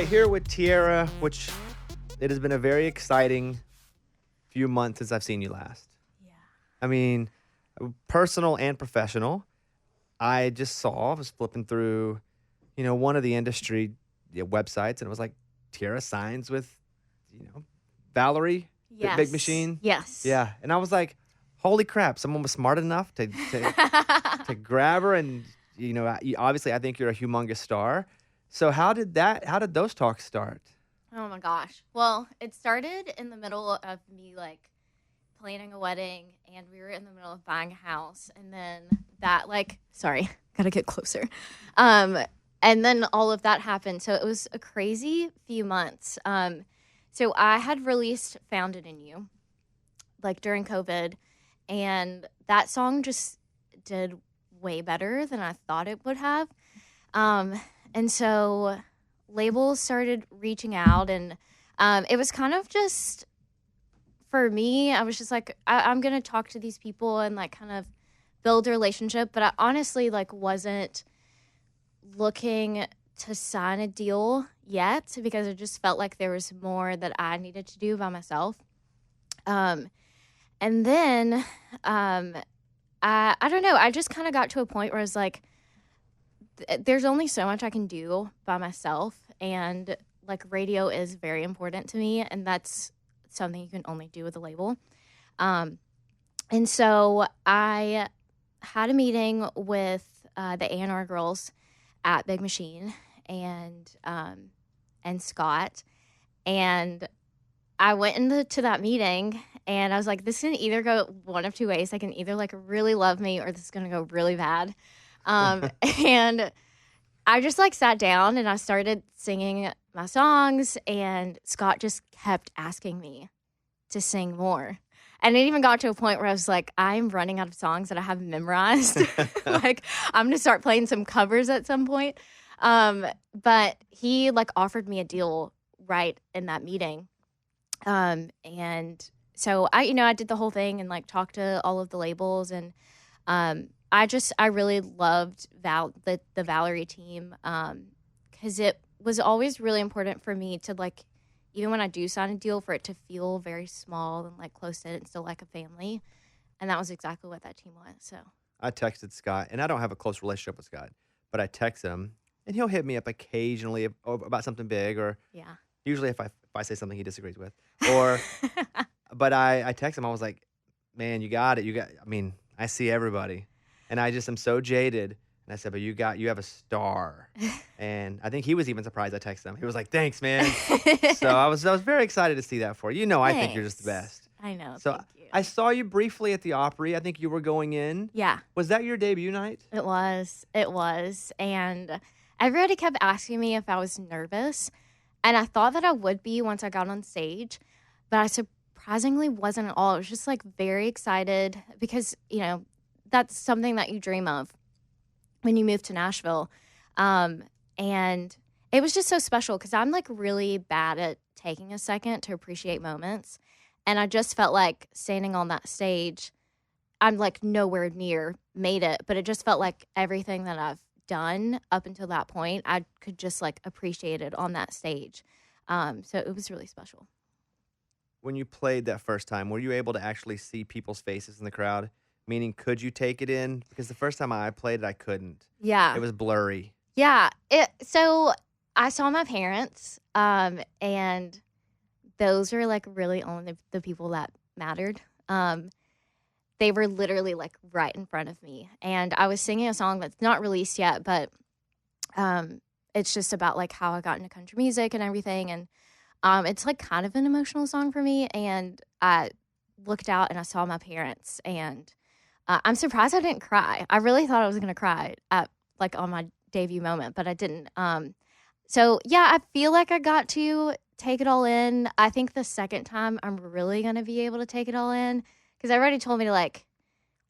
here with Tiera, which it has been a very exciting few months since I've seen you last. Yeah. I mean, personal and professional. I was flipping through, one of the industry websites, and it was like Tiera signs with, Valerie, Big Yes. Machine. Yes. Yeah, and I was like, holy crap! Someone was smart enough to to grab her, and obviously, I think you're a humongous star. So how did those talks start? Oh my gosh. Well, it started in the middle of me planning a wedding, and we were in the middle of buying a house, and then sorry, gotta get closer. And then all of that happened. So it was a crazy few months. So I had released Found It in You, during COVID, and that song just did way better than I thought it would have. And so labels started reaching out, and it was kind of just, for me, I was just like, I'm going to talk to these people and kind of build a relationship. But I honestly wasn't looking to sign a deal yet, because it just felt like there was more that I needed to do by myself. And then I don't know, I just kind of got to a point where I was like, there's only so much I can do by myself, and radio is very important to me, and that's something you can only do with a label. And so I had a meeting with the A&R girls at Big Machine and Scott, and I went into that meeting, and I was like, this can either go one of two ways. I can either really love me, or this is going to go really bad. And I just sat down and I started singing my songs, and Scott just kept asking me to sing more. And it even got to a point where I was like, I'm running out of songs that I have memorized. I'm going to start playing some covers at some point. But he offered me a deal right in that meeting. And so I did the whole thing and talked to all of the labels, and I really loved the Valerie team, because it was always really important for me to even when I do sign a deal, for it to feel very small and close in and still like a family, and that was exactly what that team was. So I texted Scott, and I don't have a close relationship with Scott, but I text him, and he'll hit me up occasionally about something big, or yeah, usually if I say something he disagrees with, or but I text him. I was like, man, you got it. I mean, I see everybody. And I just am so jaded. And I said, but you have a star. And I think he was even surprised I texted him. He was like, thanks, man. So I was very excited to see that for you. I think you're just the best. I know. So thank you. I saw you briefly at the Opry. I think you were going in. Yeah. Was that your debut night? It was. And everybody kept asking me if I was nervous. And I thought that I would be once I got on stage. But I surprisingly wasn't at all. I was just very excited, because, that's something that you dream of when you move to Nashville. And it was just so special, because I'm really bad at taking a second to appreciate moments. And I just felt like standing on that stage, I'm nowhere near made it, but it just felt like everything that I've done up until that point, I could just appreciate it on that stage. So it was really special. When you played that first time, were you able to actually see people's faces in the crowd? Meaning, could you take it in? Because the first time I played it, I couldn't. Yeah. It was blurry. Yeah. So I saw my parents, and those are really only the people that mattered. They were literally right in front of me, and I was singing a song that's not released yet, but it's just about how I got into country music and everything, and it's kind of an emotional song for me. And I looked out and I saw my parents, and I'm surprised I didn't cry. I really thought I was going to cry at on my debut moment, but I didn't. So yeah, I feel like I got to take it all in. I think the second time I'm really going to be able to take it all in, because everybody told me to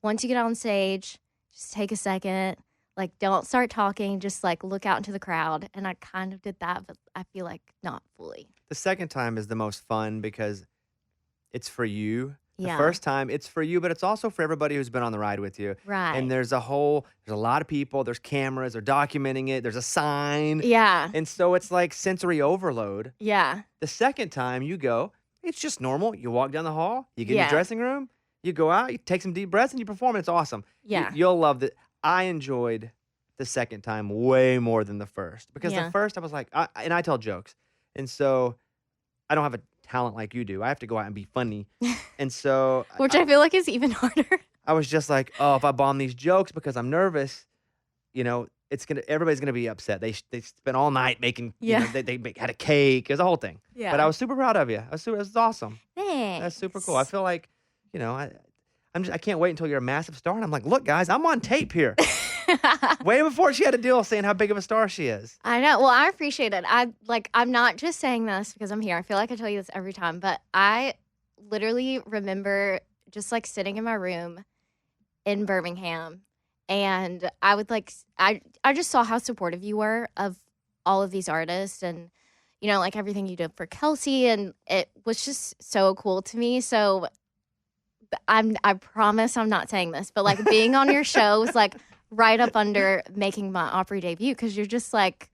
once you get on stage, just take a second, don't start talking, just look out into the crowd. And I kind of did that, but I feel not fully. The second time is the most fun, because it's for you. The first time, it's for you, but it's also for everybody who's been on the ride with you. Right. And there's a lot of people, there's cameras, they're documenting it, there's a sign. Yeah. And so it's like sensory overload. Yeah. The second time you go, it's just normal. You walk down the hall, you get in Yeah. the dressing room, you go out, you take some deep breaths, and you perform. It's awesome. Yeah. You'll love it. I enjoyed the second time way more than the first. Because the first, I was like, and I tell jokes. And so I don't have a talent like you do. I have to go out and be funny. And so Which I feel like is even harder. I was just like, oh, if I bomb these jokes because I'm nervous, everybody's gonna be upset. They spent all night making, they had a cake. It was a whole thing. Yeah. But I was super proud of you. It was awesome. Thanks. That's super cool. I feel like, I can't wait until you're a massive star. And I'm like, look, guys, I'm on tape here. Way before she had a deal saying how big of a star she is. I know. Well, I appreciate it. I'm not just saying this because I'm here. I feel like I tell you this every time, but I literally remember just like sitting in my room in Birmingham, and I would I just saw how supportive you were of all of these artists, and like everything you did for Kelsey, and it was just so cool to me. So I promise I'm not saying this, but like being on your show was like right up under making my Opry debut, because you're just like,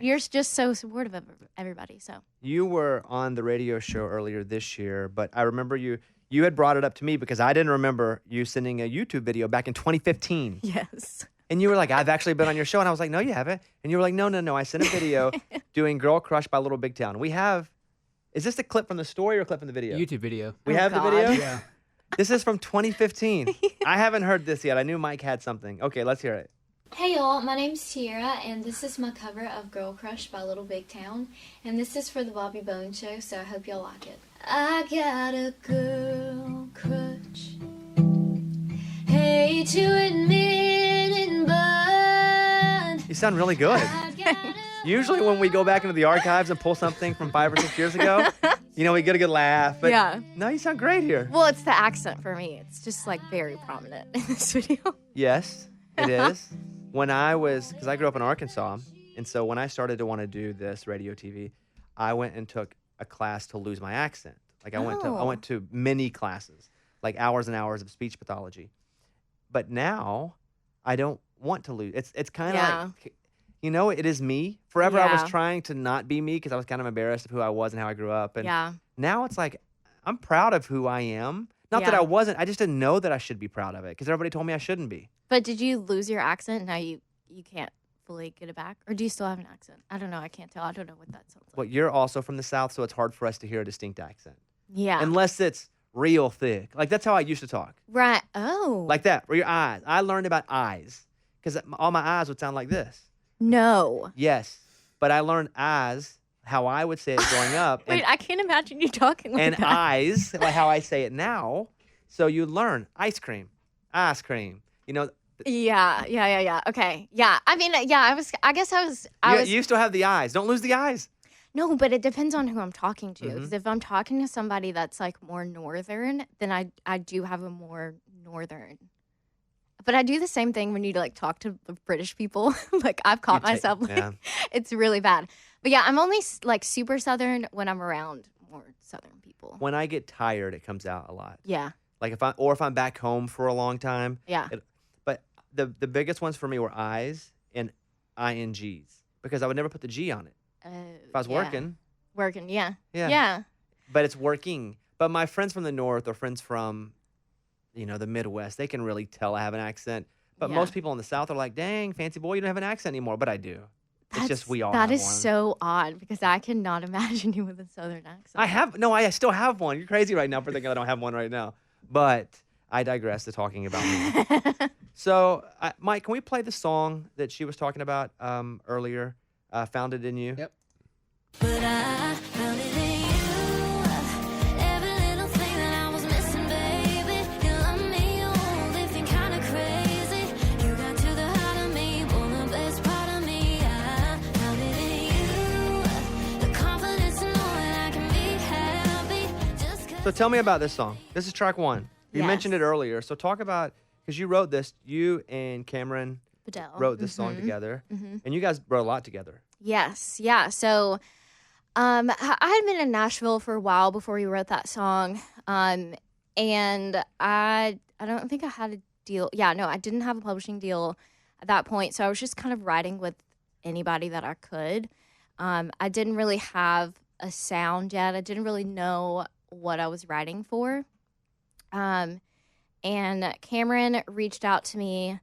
you're just so supportive of everybody. So you were on the radio show earlier this year, but I remember you had brought it up to me because I didn't remember you sending a YouTube video back in 2015. Yes. And you were like, I've actually been on your show. And I was like, no, you haven't. And you were like, no. I sent a video doing Girl Crush by Little Big Town. Is this a clip from the story or a clip from the video? YouTube video. We have the video? Yeah. This is from 2015. I haven't heard this yet. I knew Mike had something. Okay, let's hear it. Hey y'all, my name's Tiera, and this is my cover of Girl Crush by Little Big Town, and this is for the Bobby Bones Show, so I hope y'all like it. I got a girl crush, hate to admit it, but You sound really good. Usually when we go back into the archives and pull something from 5 or 6 years ago, we get a good laugh. But yeah. No, you sound great here. Well, it's the accent for me. It's just like very prominent in this video. Yes, it is. Because I grew up in Arkansas, and so when I started to want to do this radio TV, I went and took a class to lose my accent. Like I went to many classes, like hours and hours of speech pathology. But now I don't want to lose. It's kind of like, it is me. Forever I was trying to not be me because I was kind of embarrassed of who I was and how I grew up. And now it's like I'm proud of who I am. Not that I wasn't. I just didn't know that I should be proud of it because everybody told me I shouldn't be. But did you lose your accent? Now you can't fully get it back? Or do you still have an accent? I don't know. I can't tell. I don't know what that sounds like. Well, you're also from the South, so it's hard for us to hear a distinct accent. Yeah. Unless it's real thick. Like, that's how I used to talk. Right. Oh. Like that, or your eyes. I learned about eyes because all my eyes would sound like this. No. Yes. But I learned eyes, how I would say it growing up. Wait, I can't imagine you talking like and that. And eyes, like how I say it now. So you learn ice cream. Yeah. Okay. Yeah. I mean, I guess I was. You still have the eyes. Don't lose the eyes. No, but it depends on who I'm talking to. Because if I'm talking to somebody that's like more northern, then I do have a more northern. But I do the same thing when you like talk to British people. Like I've caught myself. It's really bad. But yeah, I'm only like super southern when I'm around more southern people. When I get tired, it comes out a lot. Yeah. Like if I'm back home for a long time. Yeah. But the biggest ones for me were I's and INGs because I would never put the G on it. If I was working. Working, yeah. Yeah. But it's working. But my friends from the North or friends from, the Midwest, they can really tell I have an accent. But most people in the South are like, dang, fancy boy, you don't have an accent anymore. But I do. It's just we all have one. That is so odd because I cannot imagine you with a Southern accent. I still have one. You're crazy right now for thinking I don't have one right now. But I digress to talking about me. So, Mike, can we play the song that she was talking about earlier, Found It in You? Yep. But I found it in you. Every little thing that I was missing, baby. You love me, oh, lifting kind of crazy. You got to the heart of me, born the best part of me. I found it in you. The confidence in knowing I can be happy. So tell me about this song. This is track 1. You mentioned it earlier. So talk about, because you wrote this, you and Cameron Bedell wrote this song together. And you guys wrote a lot together. Yes. Yeah. So I had been in Nashville for a while before we wrote that song. And I don't think I had a deal. Yeah, no, I didn't have a publishing deal at that point. So I was just kind of writing with anybody that I could. I didn't really have a sound yet. I didn't really know what I was writing for. And Cameron reached out to me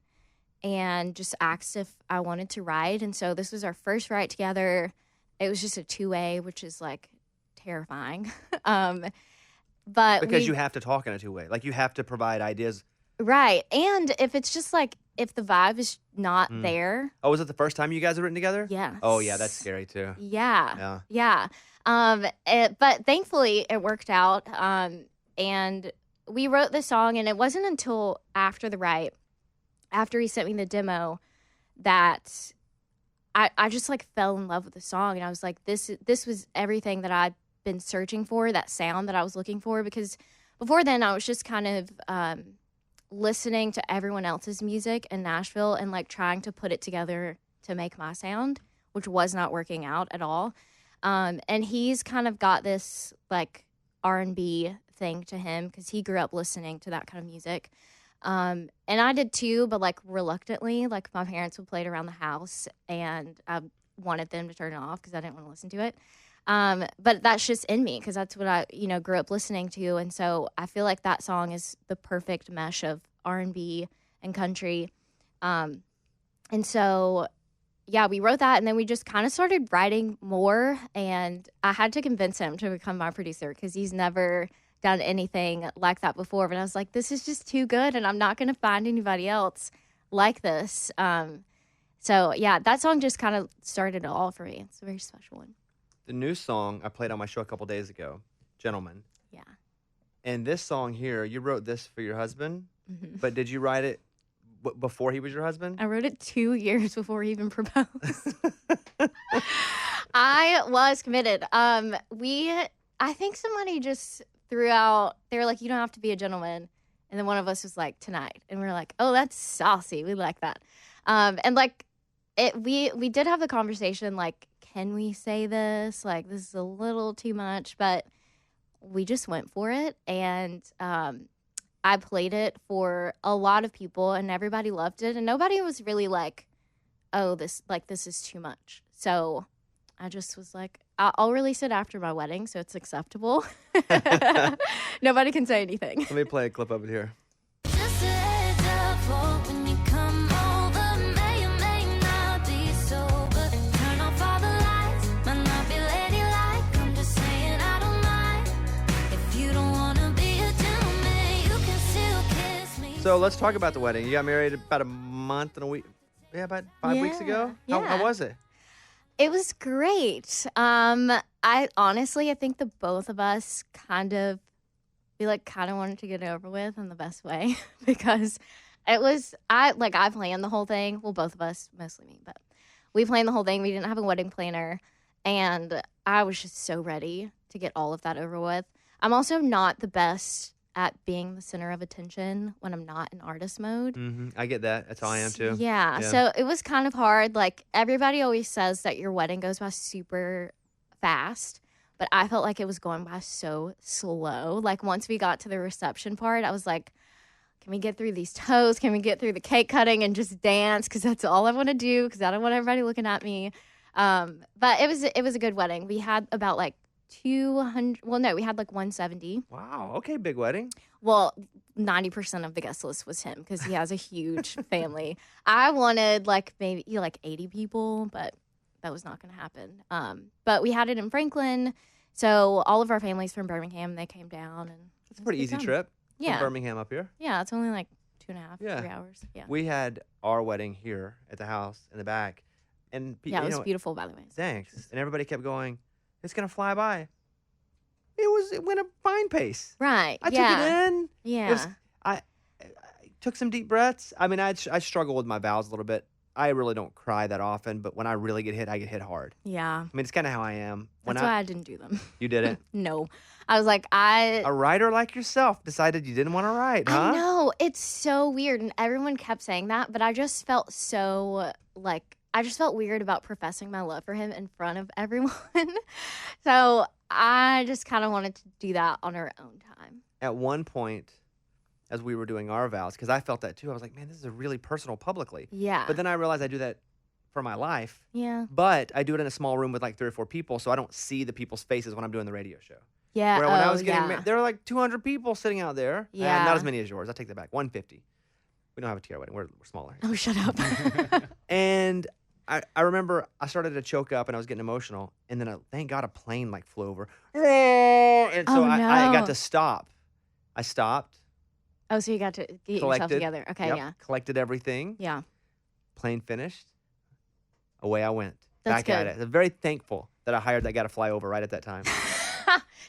and just asked if I wanted to write. And so this was our first write together. It was just a 2-way, which is like terrifying. But Because you have to talk in a 2-way. Like, you have to provide ideas. Right. And if it's just like, if the vibe is not there. Oh, was it the first time you guys have written together? Yes. Oh, yeah, that's scary too. Yeah. But thankfully it worked out. And we wrote the song, and it wasn't until after the write, after he sent me the demo, that I just like fell in love with the song. And I was like, this was everything that I'd been searching for, that sound that I was looking for, because before then I was just kind of listening to everyone else's music in Nashville and like trying to put it together to make my sound, which was not working out at all. And he's kind of got this like R&B thing to him because he grew up listening to that kind of music. And I did too, but like reluctantly. Like my parents would play it around the house, and I wanted them to turn it off because I didn't want to listen to it. But that's just in me because that's what I, grew up listening to. And so I feel like that song is the perfect mesh of R&B and country. And so, yeah, we wrote that, and then we just kind of started writing more, and I had to convince him to become my producer because he's never done anything like that before. But I was like, this is just too good, and I'm not going to find anybody else like this. So, yeah, that song just kind of started it all for me. It's a very special one. The new song I played on my show a couple days ago, Gentleman. Yeah. And this song here, you wrote this for your husband, Mm-hmm. but did you write it before he was your husband? I wrote it 2 years before he even proposed. I was committed. I think somebody just threw out, they were like, you don't have to be a gentleman. And then one of us was like, tonight. And we were like, oh, that's saucy. We like that. And like, we did have the conversation, like, can we say this? Like, this is a little too much, but we just went for it. And I played it for a lot of people, and everybody loved it. And nobody was really like, oh, this is too much. So I just was like, I'll release it after my wedding, so it's acceptable. Nobody can say anything. Let me play a clip of it here. Just a heads up for when you come over. May or may not be sober. Turn off all the lights. Might not be ladylike. I'm just saying I don't mind. If you don't wanna be a gentleman, you can still kiss me. So let's talk about the wedding. You got married about a month and a week. Yeah, about 5 weeks ago. Yeah. How was it? It was great. I think the both of us we wanted to get it over with in the best way because I planned the whole thing. Well, both of us, mostly me, but we planned the whole thing. We didn't have a wedding planner, and I was just so ready to get all of that over with. I'm also not the best at being the center of attention when I'm not in artist mode. Mm-hmm. I get that. That's how I am too. Yeah. So it was kind of hard. Like, everybody always says that your wedding goes by super fast, but I felt like it was going by so slow. Like, once we got to the reception part, I was like, can we get through these toasts? Can we get through the cake cutting and just dance? Because that's all I want to do, because I don't want everybody looking at me. But it was a good wedding. We had about like 200. Well, no, we had like 170. Wow. Okay, big wedding. Well, 90% of the guest list was him because he has a huge family. I wanted maybe 80 people, but that was not going to happen. But we had it in Franklin, so all of our families from Birmingham, they came down, and It's a pretty easy trip. Yeah, From Birmingham up here. yeah, it's only like 2.5, Yeah. 3 hours. Yeah, We had our wedding here at the house in the back, and yeah, it was beautiful, by the way. Thanks. And everybody kept going, it's gonna fly by. It went a fine pace. Right? I yeah. took it in. Yeah. It was, I took some deep breaths. I mean, I struggle with my vows a little bit. I really don't cry that often, but when I really get hit, I get hit hard. Yeah. I mean, it's kind of how I am. That's why I didn't do them. You didn't? No. I was like, a writer like yourself decided you didn't want to write, huh? I know. It's so weird. And everyone kept saying that, but I just felt I just felt weird about professing my love for him in front of everyone. So I just kind of wanted to do that on our own time. At one point, as we were doing our vows, because I felt that too, I was like, man, this is really personal publicly. Yeah. But then I realized I do that for my life. Yeah. But I do it in a small room with like 3 or 4 people, so I don't see the people's faces when I'm doing the radio show. Yeah. Where when I was getting yeah. married, there were like 200 people sitting out there. Yeah. Not as many as yours. I take that back. 150. We don't have a Tiera wedding. We're smaller. Oh, shut up. And I remember I started to choke up and I was getting emotional. And then thank God a plane like flew over. And so Oh, I got no. to stop. I stopped. Oh, so you got to get yourself Collected. together. Okay, Yep, yeah. Collected everything. Yeah. Plane finished. Away I went. That's back at good. it. I'm very thankful that I hired that guy to fly over right at that time.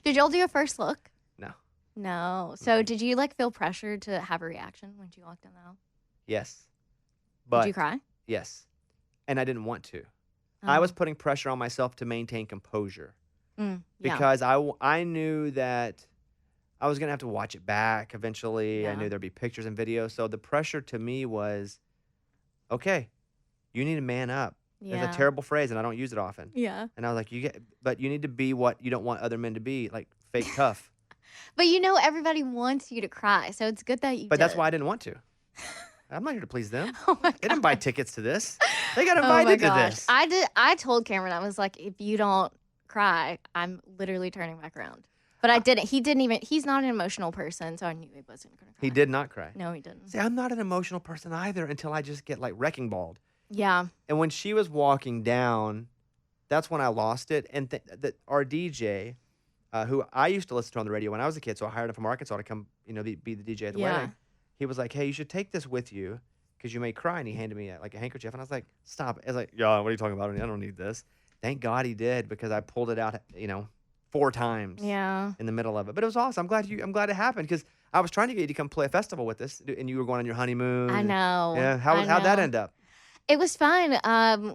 Did y'all do a first look? No. No. So did you like feel pressure to have a reaction when you walked in the aisle? Yes. But Did you cry? yes. And I didn't want to. I Oh. was putting pressure on myself to maintain composure Yeah. because I knew that I was going to have to watch it back eventually. I Yeah. knew there'd be pictures and videos. So the pressure to me was, okay, you need to man up. Yeah. It's a terrible phrase and I don't use it often. Yeah. And I was like, but you need to be what you don't want other men to be, like fake tough. But you know everybody wants you to cry, so it's good that you But that's did. why I didn't want to. I'm not here to please them. Oh my They didn't buy tickets to this. They got Oh my invited to gosh. this. I told Cameron, I was like, if you don't cry, I'm literally turning back around. But I didn't. He's not an emotional person, so I knew he wasn't going to cry. He did not cry. No, he didn't. See, I'm not an emotional person either until I just get like wrecking balled. Yeah. And when she was walking down, that's when I lost it. And our DJ, who I used to listen to on the radio when I was a kid, so I hired him from Arkansas to come, be the DJ at the Yeah. wedding. He was like, hey, you should take this with you because you may cry. And he handed me like a handkerchief. And I was like, stop. I was like, yeah, what are you talking about? I don't need this. Thank God he did because I pulled it out, 4 times Yeah. in the middle of it. But it was awesome. I'm glad it happened because I was trying to get you to come play a festival with us and you were going on your honeymoon. I know. Yeah. I How'd that know. end up? It was fun.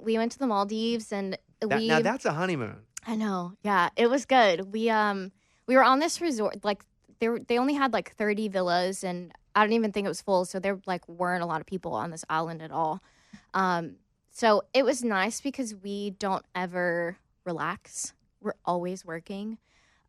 We went to the Maldives and Now that's a honeymoon. I know. Yeah, it was good. We were on this resort. Like they only had like 30 villas, and I don't even think it was full. So there like weren't a lot of people on this island at all. So it was nice because we don't ever relax. We're always working.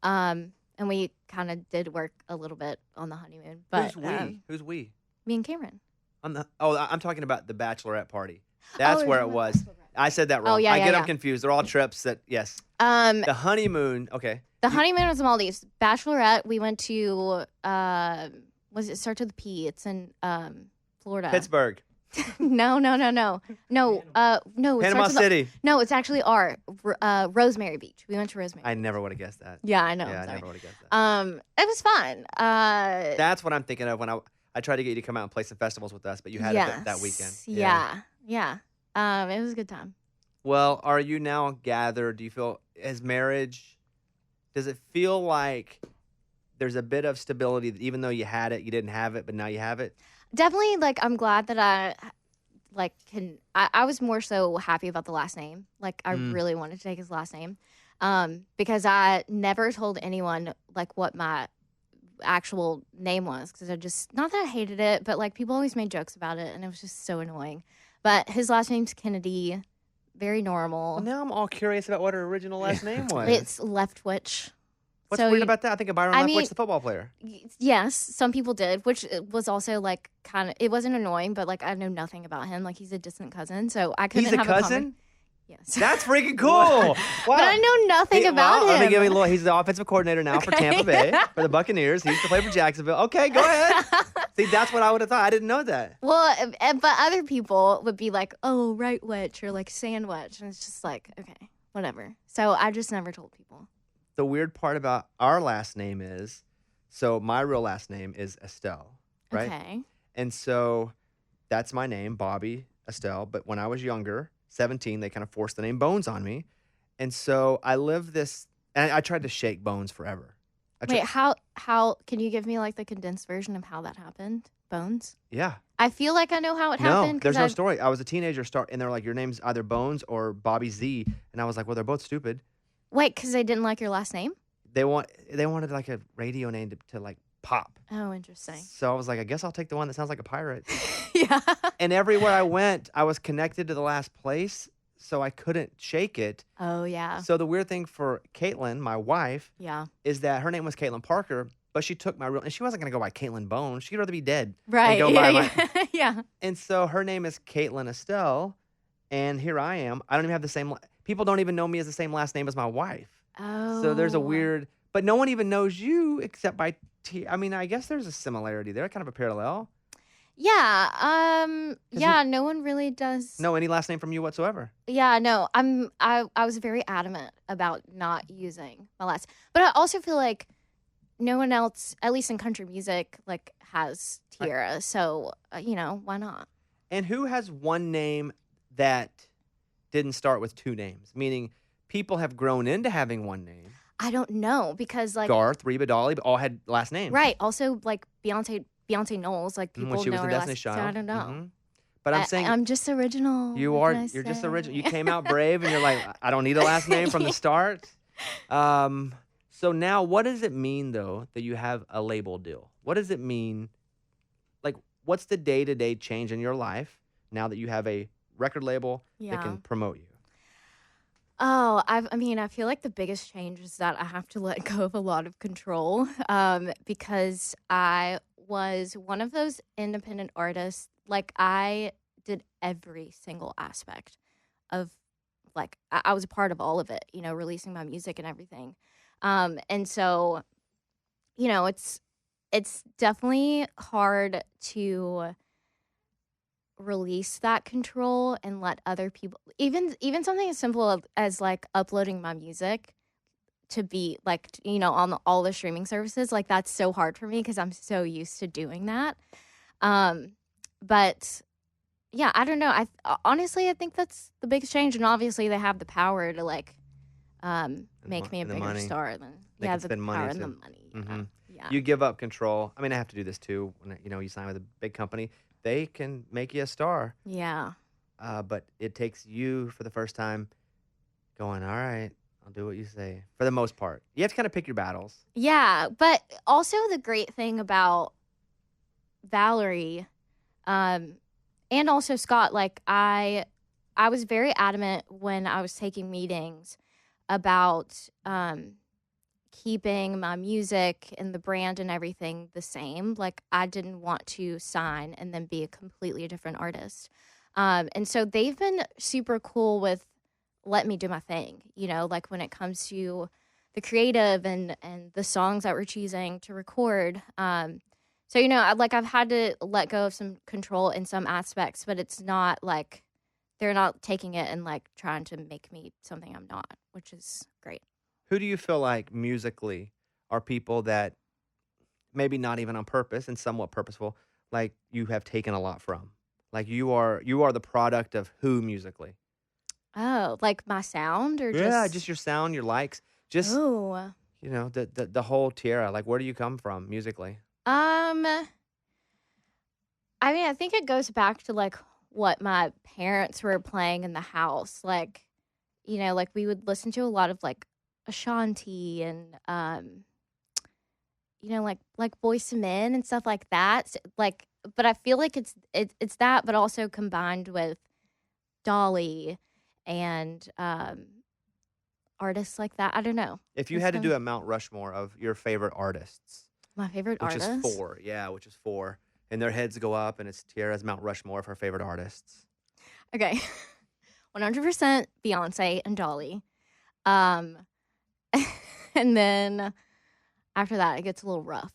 And we kind of did work a little bit on the honeymoon. But Who's we? Who's we? me and Cameron. I'm talking about the bachelorette party. That's Oh, where you're it talking was. about I said that wrong. Oh, yeah, I yeah, get them yeah. confused. They're all trips that, yes. The The honeymoon, okay. honeymoon was the Maldives. Bachelorette, we went to it starts with a P? It's in Florida. Pittsburgh, No. No. It Panama starts with City. No, it's actually Rosemary Beach. We went to Rosemary. I never would have guessed that. Yeah, I know. Yeah, I'm I sorry. never would have guessed that. It was fun. That's what I'm thinking of when I tried to get you to come out and play some festivals with us, but you had it that weekend. Yeah. It was a good time. Well, are you now gathered? Do you feel, as marriage, does it feel like there's a bit of stability that even though you had it, you didn't have it, but now you have it? Definitely, like, I'm glad that I was more so happy about the last name. Like, I really wanted to take his last name. Because I never told anyone, like, what my actual name was. Because I just, not that I hated it, but, like, people always made jokes about it, and it was just so annoying. But his last name's Kennedy. Very normal. Well, now I'm all curious about what her original last name was. It's Leftwich. What's so weird you- about that? I think of Byron I Leftwich, mean- the football player. Yes, some people did, which was also, like, kind of, it wasn't annoying, but, like, I know nothing about him. Like, he's a distant cousin, so I couldn't He's a have cousin? Yes. That's freaking cool. Wow. But I know nothing about him. Let me give you a little. He's the offensive coordinator now for Okay. Tampa Bay, for the Buccaneers. He used to play for Jacksonville. Okay, go ahead. See, that's what I would have thought. I didn't know that. Well, but other people would be like, oh, right witch or like sandwich. And it's just like, okay, whatever. So I just never told people. The weird part about our last name is, so my real last name is Estelle, right? Okay. And so that's my name, Bobby Estelle. But when I was younger, 17, they kind of forced the name Bones on me. And so I lived this, and I tried to shake Bones forever. Wait, how can you give me like the condensed version of how that happened? Bones? Yeah. I feel like I know how it No, happened. there's no story. I was a teenager, and they're like, your name's either Bones or Bobby Z. And I was like, well, they're both stupid. Wait, because they didn't like your last name? They wanted like a radio name to like pop. Oh, interesting. So I was like, I guess I'll take the one that sounds like a pirate. Yeah. And everywhere I went, I was connected to the last place. so I couldn't shake it. Oh, yeah. So the weird thing for Caitlin, my wife, Yeah. is that her name was Caitlin Parker, but she took my real, and she wasn't going to go by Caitlin Bone. She'd rather be dead. Right. And go Yeah. by Yeah. Yeah. And so her name is Caitlin Estelle, and here I am. I don't even have the same, people don't even know me as the same last name as my wife. Oh. So there's a weird, but no one even knows you except by I mean, I guess there's a similarity there, kind of a parallel. Yeah. Yeah. No one really does. No, any last name from you whatsoever. Yeah. No. I was very adamant about not using my last. But I also feel like no one else, at least in country music, like has Tiera. So why not? And who has one name that didn't start with two names? Meaning, people have grown into having one name. I don't know because like Garth, Reba, Dolly, all had last names. right. Also, like Beyonce Knowles, like people When she was know the her Destiny's last. Child. So I don't know. Mhm. But I'm saying I'm just original. you what are. can I You're just say? original. You came out brave, and you're like, I don't need a last name from the start. So now, what does it mean though that you have a label deal? What does it mean? Like, what's the day-to-day change in your life now that you have a record label that Yeah. can promote you? Oh, I feel like the biggest change is that I have to let go of a lot of control because I was one of those independent artists. Like, I did every single aspect of, like, I was a part of all of it, releasing my music and everything. And so, it's definitely hard to release that control and let other people even something as simple as like uploading my music to be like on all the streaming services, like that's so hard for me because I'm so used to doing that. But yeah, I don't know. Honestly I think that's the biggest change, and obviously they have the power to like make me a the bigger money. star than They can spend money, power and too. the money. Mhm. Yeah. You give up control. I mean, I have to do this too. When you sign with a big company, they can make you a star. Yeah. But it takes you for the first time going, all right, I'll do what you say. For the most part, you have to kind of pick your battles. Yeah, but also the great thing about Valerie, and also Scott, like I was very adamant when I was taking meetings about keeping my music and the brand and everything the same. Like I didn't want to sign and then be a completely different artist. And so they've been super cool with let me do my thing, like when it comes to the creative and the songs that we're choosing to record. So, I've had to let go of some control in some aspects, but it's not like they're not taking it and like trying to make me something I'm not, which is great. Who do you feel like musically are people that maybe not even on purpose and somewhat purposeful, like you have taken a lot from? Like you are the product of who musically? Oh, like my sound or Yeah, just just your sound, your likes, just oh. the whole Tiera. Like, where do you come from musically? I think it goes back to like what my parents were playing in the house. Like, like we would listen to a lot of like Ashanti and like Boyz II Men and stuff like that. Like, but I feel like it's that, but also combined with Dolly and artists like that. I don't know. If you had to do a Mount Rushmore of your favorite artists, My favorite which artist? is four, which is four, and their heads go up, and it's Tiera's Mount Rushmore of her favorite artists. Okay. 100% Beyonce and Dolly. And then after that, it gets a little rough.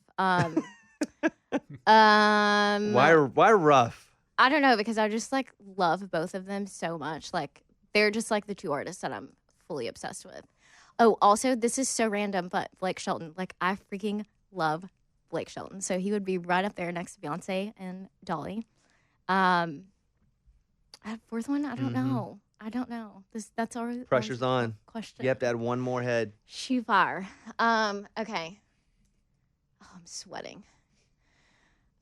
Why rough? I don't know, because I just like love both of them so much. Like they're just like the two artists that I'm fully obsessed with. Oh, also, this is so random, but Blake Shelton. Like I freaking love Blake Shelton. So he would be right up there next to Beyonce and Dolly. Fourth one, I don't know. I don't know. That's already Pressure's on. Question. You have to add one more head. Shoe fire. Okay. Oh, I'm sweating.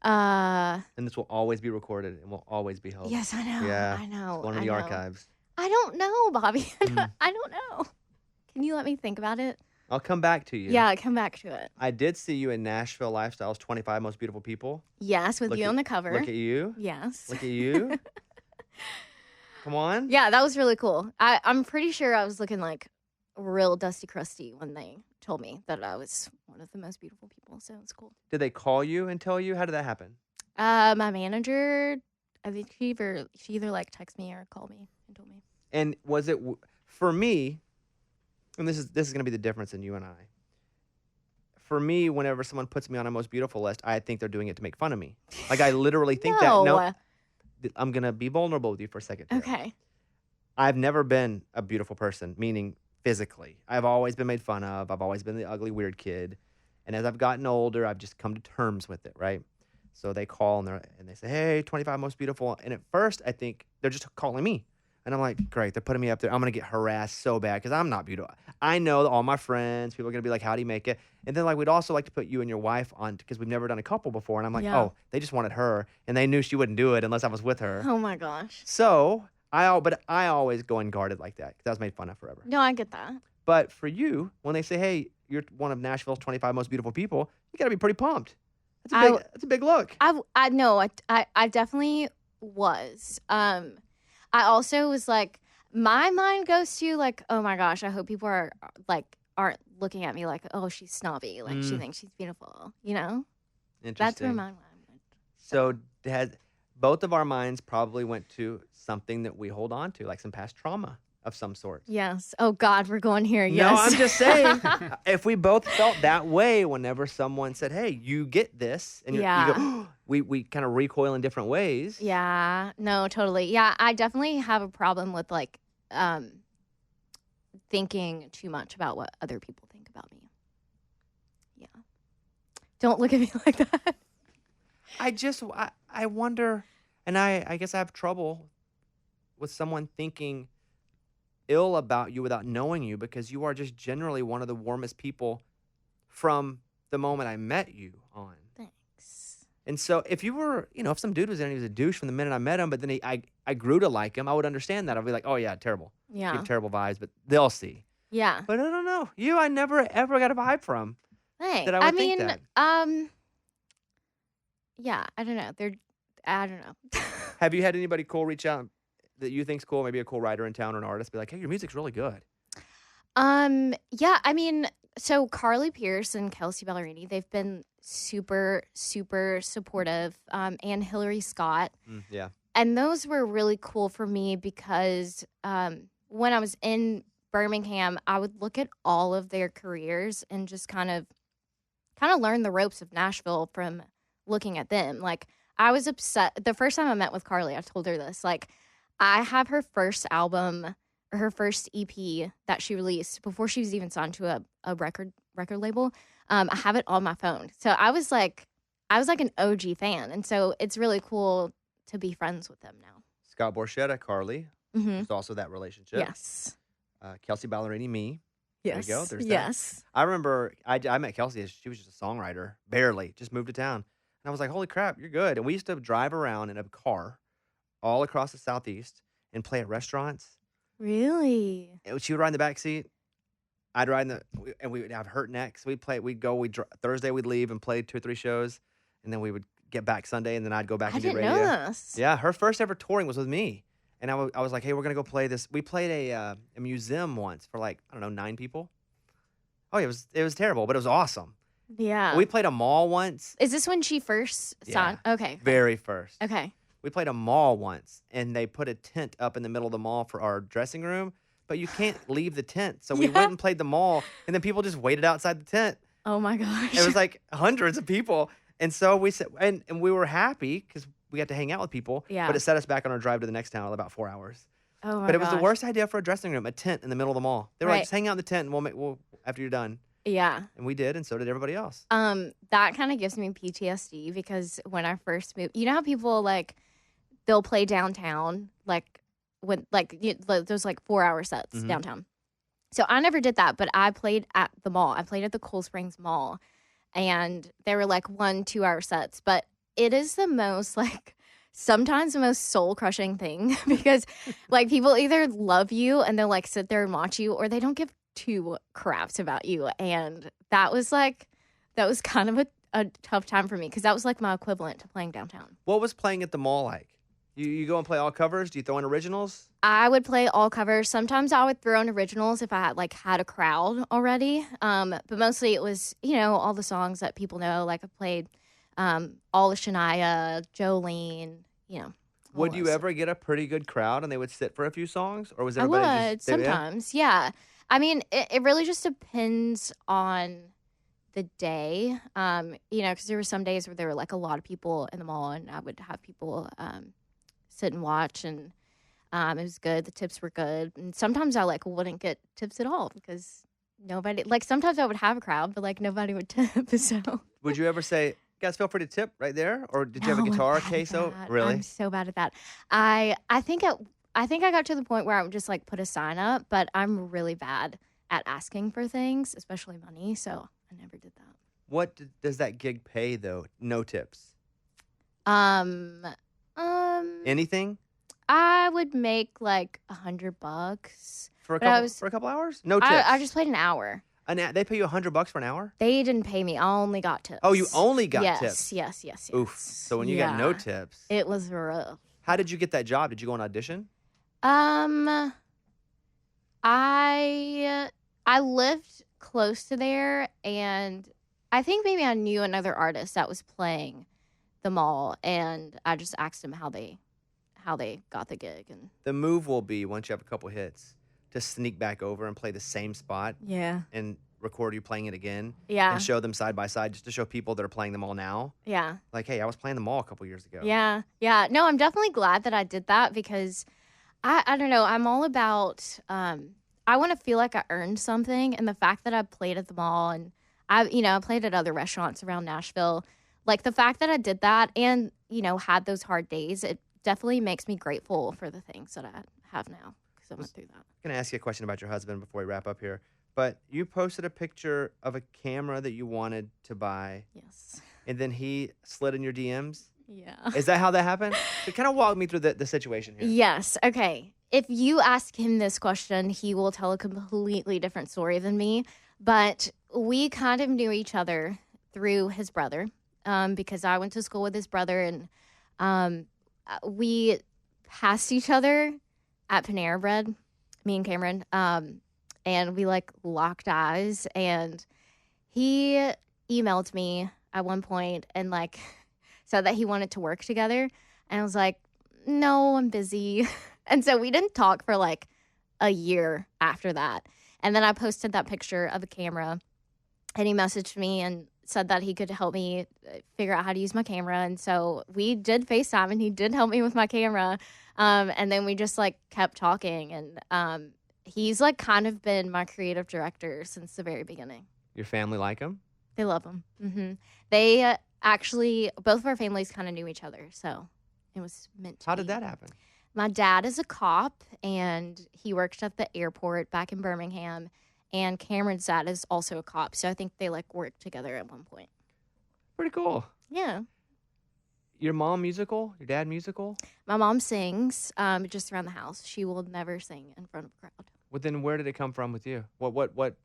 And this will always be recorded and will always be held. Yes, I know. Yeah. I know. It's one of I the know. archives. I don't know, Bobby. I don't know. Can you let me think about it? I'll come back to you. Yeah, come back to it. I did see you in Nashville Lifestyles 25 Most Beautiful People. Yes, with Look you at- on the cover. Look at you. Yes. Look at you. Come on. Yeah, that was really cool. I'm pretty sure I was looking like real dusty crusty when they told me that I was one of the most beautiful people. So it's cool. Did they call you and tell you? How did that happen? My manager, I think she either like texted me or called me and told me. And was it for me? And this is going to be the difference in you and I. For me, whenever someone puts me on a most beautiful list, I think they're doing it to make fun of me. Like I literally think that. No, I'm gonna be vulnerable with you for a second. Tiera. Okay. I've never been a beautiful person, meaning physically. I've always been made fun of. I've always been the ugly, weird kid. And as I've gotten older, I've just come to terms with it, right? So they call and they say, "Hey, 25 most beautiful." And at first, I think they're just calling me. And I'm like, great, they're putting me up there. I'm going to get harassed so bad because I'm not beautiful. I know that all my friends, people are going to be like, how do you make it? And then, like, we'd also like to put you and your wife on because we've never done a couple before. And I'm like, oh, they just wanted her. And they knew she wouldn't do it unless I was with her. Oh, my gosh. So, I always go unguarded like that because I was made fun of forever. No, I get that. But for you, when they say, hey, you're one of Nashville's 25 most beautiful people, you got to be pretty pumped. That's a big look. I know. I definitely was. I also was like, my mind goes to like, oh my gosh, I hope people aren't looking at me like, oh, she's snobby, like she thinks she's beautiful, you know? Interesting. That's where my mind went. So both of our minds probably went to something that we hold on to, like some past trauma of some sort. Yes. Oh God, we're going here. Yes. No, I'm just saying, if we both felt that way whenever someone said, hey, you get this, and you go, oh, we kind of recoil in different ways. Yeah. No, totally. Yeah, I definitely have a problem with like thinking too much about what other people think about me. Yeah. Don't look at me like that. I wonder, and I guess I have trouble with someone thinking ill about you without knowing you because you are just generally one of the warmest people from the moment I met you on. Thanks. And so if you were, if some dude was there and he was a douche from the minute I met him, but then I grew to like him, I would understand that. I'd be like, oh yeah, terrible. Yeah. You have terrible vibes, but they'll see. Yeah. But I don't know. I never ever got a vibe from. Hey, that I would think that. Yeah, I don't know. I don't know. Have you had anybody cool reach out that you think's cool, maybe a cool writer in town or an artist, be like, hey, your music's really good? Yeah, I mean, so Carly Pierce and Kelsey Ballerini, they've been super, super supportive, and Hillary Scott. Yeah. And those were really cool for me because when I was in Birmingham, I would look at all of their careers and just kind of learn the ropes of Nashville from looking at them. Like, I was upset. The first time I met with Carly, I told her this, like, I have her first album, or her first EP that she released before she was even signed to a record label. I have it on my phone. So I was like an OG fan. And so it's really cool to be friends with them now. Scott Borchetta, Carly. Mm-hmm. There's also that relationship. Yes. Kelsey Ballerini, me. Yes. There you go. There's yes. that. I remember I met Kelsey. She was just a songwriter, barely, just moved to town. And I was like, holy crap, you're good. And we used to drive around in a car all across the Southeast and play at restaurants. Really? She would ride in the back seat. I'd ride and we would have hurt necks. Thursday we'd leave and play 2 or 3 shows. And then we would get back Sunday and then I'd go back and do radio. I didn't know this. Yeah, her first ever touring was with me. And I was like, hey, we're going to go play this. We played a museum once for 9 people. Oh, it was terrible, but it was awesome. Yeah. We played a mall once. Is this when she first signed? Yeah, Okay. Very first. Okay. We played a mall once, and they put a tent up in the middle of the mall for our dressing room, but you can't leave the tent. So we went and played the mall, and then people just waited outside the tent. Oh, my gosh. It was like hundreds of people. And so we said, and we were happy because we got to hang out with people. Yeah. But it set us back on our drive to the next town in about 4 hours. Oh, my But it was gosh. the worst idea for a dressing room, a tent in the middle of the mall. They were like, Right. just hang out in the tent, and we'll after you're done. Yeah. And we did, and so did everybody else. That kind of gives me PTSD because when I first moved, you know how people they'll play downtown, those 4-hour sets Mhm. downtown. So I never did that, but I played at the mall. I played at the Cool Springs Mall, and they were 1-2 hour sets. But it is the most sometimes the most soul crushing thing because people either love you and they'll sit there and watch you, or they don't give 2 craps about you. And that was kind of a tough time for me because that was my equivalent to playing downtown. What was playing at the mall like? You go and play all covers? Do you throw in originals? I would play all covers. Sometimes I would throw in originals if I had a crowd already. But mostly it was, all the songs that people know. Like I played all of Shania, Jolene, all Would you those. ever get a pretty good crowd and they would sit for a few songs? Or was I everybody would just... yeah? sometimes, yeah. I mean, it really just depends on the day. Because there were some days where there were like a lot of people in the mall, and I would have people sit and watch, and it was good. The tips were good, and sometimes I wouldn't get tips at all because nobody. Like sometimes I would have a crowd, but nobody would tip. So Would you ever say, guys, feel free to tip right there? Or did you have No, a I'm guitar bad at queso? that. Really? I'm so bad at that. I think I got to the point where I would just put a sign up, but I'm really bad at asking for things, especially money. So I never did that. What does that gig pay, though? No tips. Um, Anything? I would make $100 For a But I couple, was- for a couple hours? No tips. I just played an hour. They pay you $100 for an hour? They didn't pay me. I only got tips. Oh, you only got yes, tips? Yes. Oof. So when you got no tips, it was rough. how did you get that job? Did you go on audition? I lived close to there, and I think maybe I knew another artist that was playing the mall, and I just asked him how they got the gig, and The move will be, once you have a couple hits, to sneak back over and play the same spot yeah, and record you playing it again yeah, and show them side by side just to show people that are playing the mall now. yeah. Like, hey, I was playing the mall a couple years ago. Yeah, yeah. No, I'm definitely glad that I did that because I don't know. I'm all about. I want to feel like I earned something, and the fact that I played at the mall and I played at other restaurants around Nashville. Like the fact that I did that and had those hard days, it definitely makes me grateful for the things that I have now because I went through that. I'm going to ask you a question about your husband before we wrap up here. But you posted a picture of a camera that you wanted to buy, Yes. and then he slid in your DMs. Yeah. Is that how that happened? So kind of walk me through the situation here. Yes. Okay. If you ask him this question, he will tell a completely different story than me. But we kind of knew each other through his brother because I went to school with his brother, and we passed each other at Panera Bread, me and Cameron, and we locked eyes. And he emailed me at one point and said that he wanted to work together. And I was like, no, I'm busy. And so we didn't talk for a year after that. And then I posted that picture of a camera, and he messaged me and said that he could help me figure out how to use my camera. And so we did FaceTime, and he did help me with my camera. And then we just kept talking. And he's kind of been my creative director since the very beginning. Your family like him? They love him. Mm-hmm. They actually, both of our families kind of knew each other. So it was meant to How be. did that happen? My dad is a cop, and he worked at the airport back in Birmingham. And Cameron's dad is also a cop. So I think they worked together at one point. Pretty cool. Yeah. Your mom musical? Your dad musical? My mom sings just around the house. She will never sing in front of a crowd. Well, then where did it come from with you? What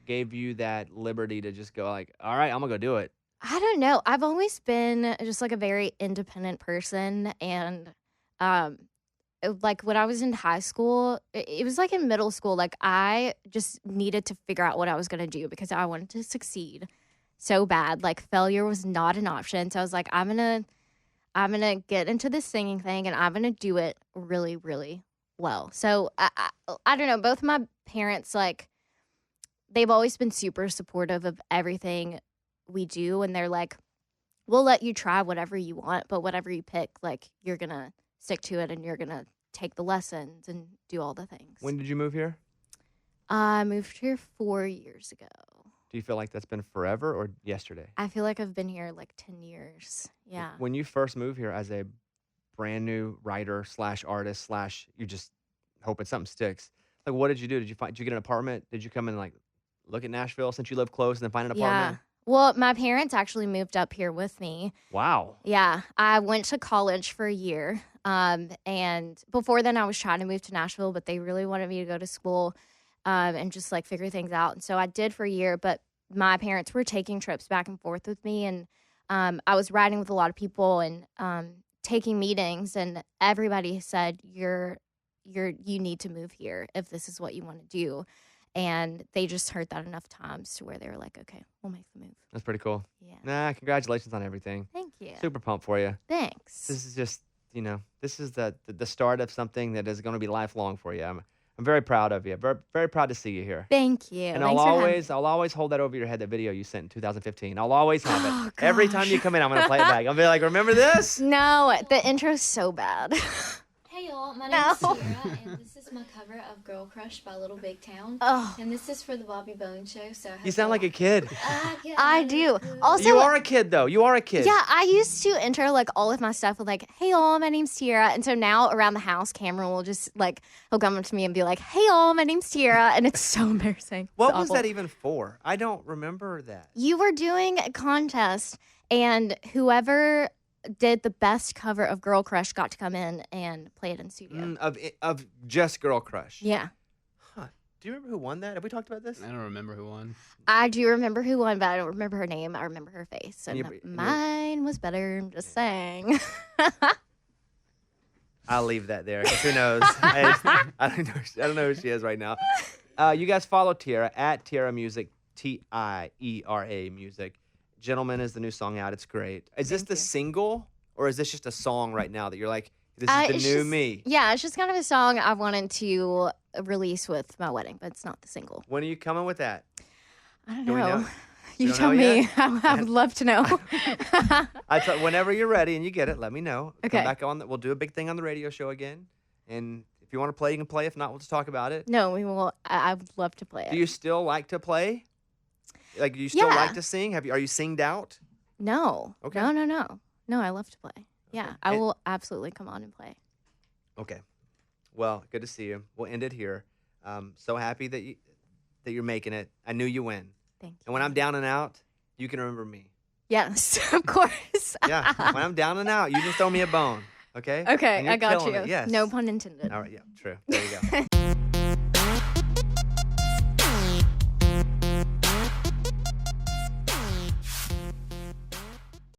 gave you that liberty to just go all right, I'm going to go do it? I don't know. I've always been just a very independent person. And when I was in high school, it was in middle school, I just needed to figure out what I was going to do because I wanted to succeed so bad. Failure was not an option. So I was like, I'm going to get into this singing thing, and I'm going to do it really, really well. So I don't know. Both my parents, they've always been super supportive of everything we do. And they're like, we'll let you try whatever you want, but whatever you pick, you're going to stick to it, and you're going to take the lessons and do all the things. When did you move here? I moved here 4 years ago. Do you feel like that's been forever or yesterday? I feel like I've been here 10 years. Yeah. When you first moved here as a brand new writer / artist / you just hoping something sticks, what did you do? Did you get an apartment? Did you come and look at Nashville since you live close and then find an apartment? Yeah. Well, my parents actually moved up here with me. Wow. Yeah. I went to college for a year. And before then I was trying to move to Nashville, but they really wanted me to go to school and just figure things out. And so I did for a year, but my parents were taking trips back and forth with me. And I was riding with a lot of people and taking meetings, and everybody said you need to move here if this is what you want to do. And they just heard that enough times to where they were like, okay, we'll make the move. That's pretty cool. Yeah. Nah, congratulations on everything. Thank you. Super pumped for you. Thanks. This is just, this is the start of something that is going to be lifelong for you. I'm very proud of you. Very, very proud to see you here. Thank you. And Thanks for having me. I'll always hold that over your head, that video you sent in 2015. I'll always have it. Oh, Every time you gosh. come in, I'm going to play it back. I'll be like, remember this? No, the intro's so bad. Hey y'all, my No. name is Tiera, and this is my cover of Girl Crush by Little Big Town. Oh, And this is for the Bobby Bones Show, so I hope You sound like a kid. I do. Also, You are a kid, though. You are a kid. yeah, I used to enter like all of my stuff with like, "Hey y'all, my name's Tiera," and so now around the house, Cameron will just like he'll come up to me and be like, "Hey y'all, my name's Tiera," and it's so embarrassing. What It's was awful. that even for? I don't remember that. You were doing a contest, and whoever did the best cover of Girl Crush got to come in and play it in studio. Of just Girl Crush. Yeah, Huh. Do you remember who won that? Have we talked about this? I don't remember who won. I do remember who won, but I don't remember her name. I remember her face, and you- mine was better. I'm just saying. I'll leave that there. 'Cause who knows? I don't know who she is right now. You guys follow Tiera at Tiera Music, Tiera Music. Gentleman is the new song out. It's great. Is this Thank the you. single, or is this just a song right now that you're like, this is the It's new just- me? Yeah, it's just kind of a song I wanted to release with my wedding, but it's not the single. When are you coming with that? I don't Do we know. know? You don't tell know me. yet? I would love to know. Whenever you're ready and you get it, let me know. Okay. Come back on. We'll do a big thing on the radio show again. And if you want to play, you can play. If not, we'll just talk about it. No, we will. I would love to play it. Do you still like to play? Like, do you still Yeah. like to sing? Are you singed out? No. Okay. No. No, I love to play. Yeah, Okay. I And- will absolutely come on and play. Okay. Well, good to see you. We'll end it here. So happy that you're making it. I knew you win. Thank you. And when I'm down and out, you can remember me. Yes, of course. Yeah. When I'm down and out, you just throw me a bone. Okay? And Okay, you're I got killing you. it. Yes. No pun intended. All right. Yeah. True. There you go.